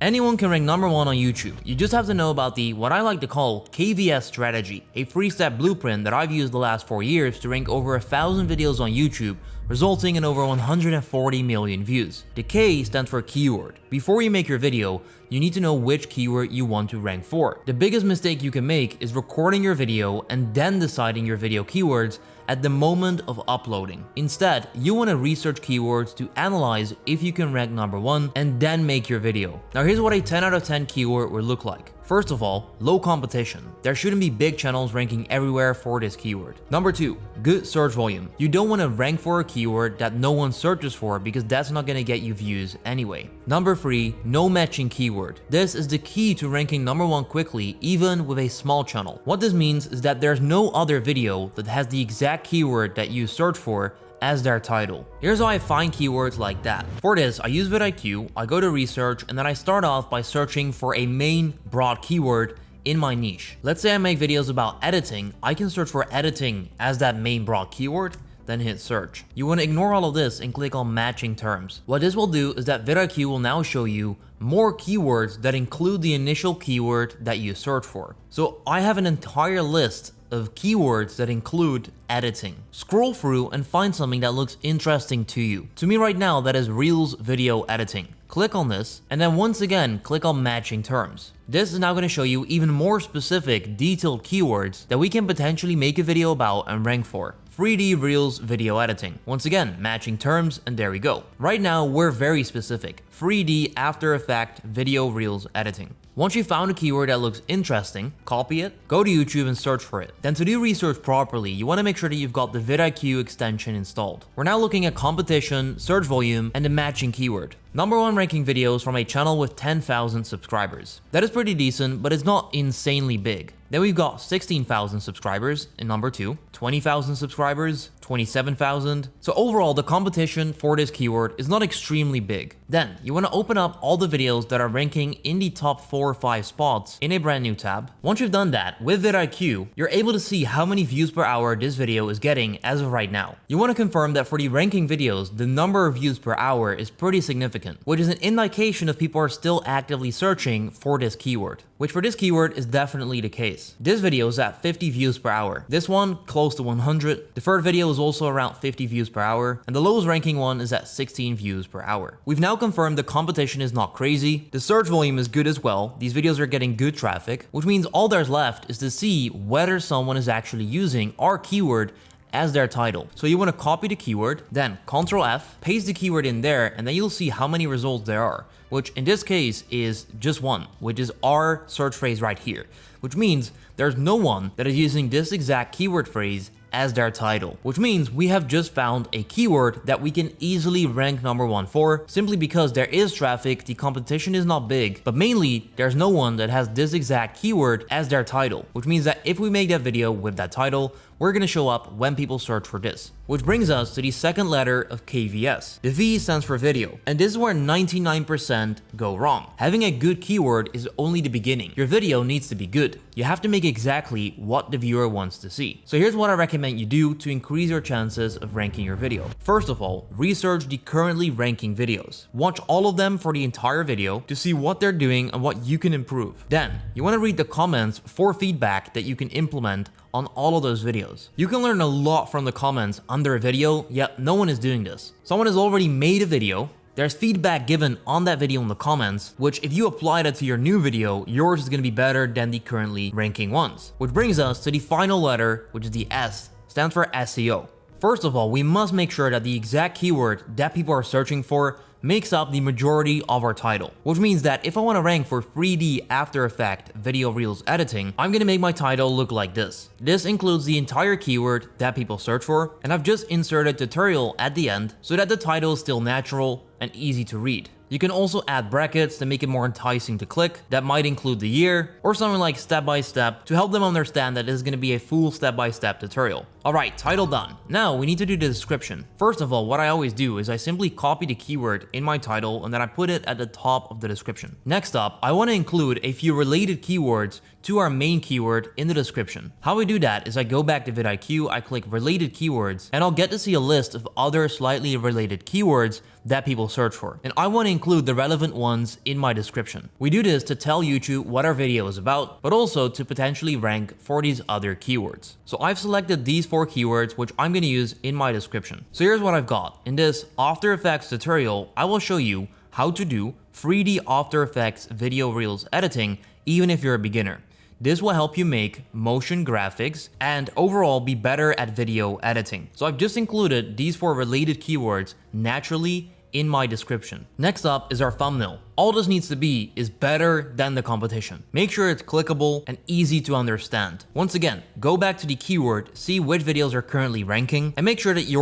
Anyone can rank number 1 on YouTube. You just have to know about the, what I like to call, KVS strategy, a 3-step blueprint that I've used the last 4 years to rank over 1,000 videos on YouTube, resulting in over 140 million views. The K stands for keyword. Before you make your video, you need to know which keyword you want to rank for. The biggest mistake you can make is recording your video and then deciding your video keywords at the moment of uploading. Instead, you want to research keywords to analyze if you can rank number 1 and then make your video. Now here's what a 10 out of 10 keyword would look like. First of all, low competition. There shouldn't be big channels ranking everywhere for this keyword. Number 2, good search volume. You don't want to rank for a keyword that no one searches for because that's not going to get you views anyway. Number 3, no matching keyword. This is the key to ranking number 1 quickly, even with a small channel. What this means is that there's no other video that has the exact keyword that you search for as their title. Here's how I find keywords like that. For this, I use vidIQ, I go to research, and then I start off by searching for a main broad keyword in my niche. Let's say I make videos about editing, I can search for editing as that main broad keyword, then hit search. You want to ignore all of this and click on matching terms. What this will do is that vidIQ will now show you more keywords that include the initial keyword that you search for. So I have an entire list of keywords that include editing. Scroll through and find something that looks interesting to you. To me right now, that is Reels video editing. Click on this, and then once again, click on matching terms. This is now going to show you even more specific, detailed keywords that we can potentially make a video about and rank for. 3D Reels video editing. Once again, matching terms, and there we go. Right now, we're very specific. 3D After Effects video Reels editing. Once you found a keyword that looks interesting, copy it, go to YouTube and search for it. Then to do research properly, you want to make sure that you've got the vidIQ extension installed. We're now looking at competition, search volume, and the matching keyword. Number 1 ranking videos from a channel with 10,000 subscribers. That is pretty decent, but it's not insanely big. Then we've got 16,000 subscribers in number 2, 20,000 subscribers, 27,000. So overall, the competition for this keyword is not extremely big. Then you want to open up all the videos that are ranking in the top 4 or 5 spots in a brand new tab. Once you've done that, with vidIQ, you're able to see how many views per hour this video is getting as of right now. You want to confirm that for the ranking videos, the number of views per hour is pretty significant, which is an indication of people are still actively searching for this keyword, which for this keyword is definitely the case. This video is at 50 views per hour. This one, close to 100. The third video is also around 50 views per hour, and the lowest ranking one is at 16 views per hour. We've now confirmed the competition is not crazy. The search volume is good as well. These videos are getting good traffic, which means all there's left is to see whether someone is actually using our keyword as their title. So you want to copy the keyword, then Ctrl F, paste the keyword in there, and then you'll see how many results there are, which in this case is just one, which is our search phrase right here, which means there's no one that is using this exact keyword phrase as their title, which means we have just found a keyword that we can easily rank number 1 for, simply because there is traffic, the competition is not big, but mainly there's no one that has this exact keyword as their title, which means that if we make that video with that title, we're going to show up when people search for this. Which brings us to the second letter of KVS. The V stands for video, and this is where 99% go wrong. Having a good keyword is only the beginning. Your video needs to be good. You have to make exactly what the viewer wants to see. So here's what I recommend you do to increase your chances of ranking your video. First of all, research the currently ranking videos. Watch all of them for the entire video to see what they're doing and what you can improve. Then, you want to read the comments for feedback that you can implement on all of those videos. You can learn a lot from the comments under a video, yet no one is doing this. Someone has already made a video, there's feedback given on that video in the comments, which if you apply that to your new video, yours is going to be better than the currently ranking ones. Which brings us to the final letter, which is the S, stands for SEO. First of all, we must make sure that the exact keyword that people are searching for makes up the majority of our title, which means that if I want to rank for 3D After Effects video Reels editing, I'm going to make my title look like this. This includes the entire keyword that people search for, and I've just inserted tutorial at the end so that the title is still natural and easy to read. You can also add brackets to make it more enticing to click. That might include the year or something like step by step to help them understand that this is going to be a full step-by-step tutorial. Alright, title done. Now we need to do the description. First of all, what I always do is I simply copy the keyword in my title and then I put it at the top of the description. Next up, I want to include a few related keywords to our main keyword in the description. How I do that is I go back to vidIQ, I click related keywords, and I'll get to see a list of other slightly related keywords that people search for. And I want to include the relevant ones in my description. We do this to tell YouTube what our video is about, but also to potentially rank for these other keywords. So I've selected these 4 keywords, which I'm going to use in my description. So here's what I've got. In this After Effects tutorial, I will show you how to do 3D After Effects video reels editing, even if you're a beginner. This will help you make motion graphics and overall be better at video editing. So I've just included these 4 related keywords naturally in my description. Next up is our thumbnail. All this needs to be is better than the competition. Make sure it's clickable and easy to understand. Once again, go back to the keyword, see which videos are currently ranking, and make sure that your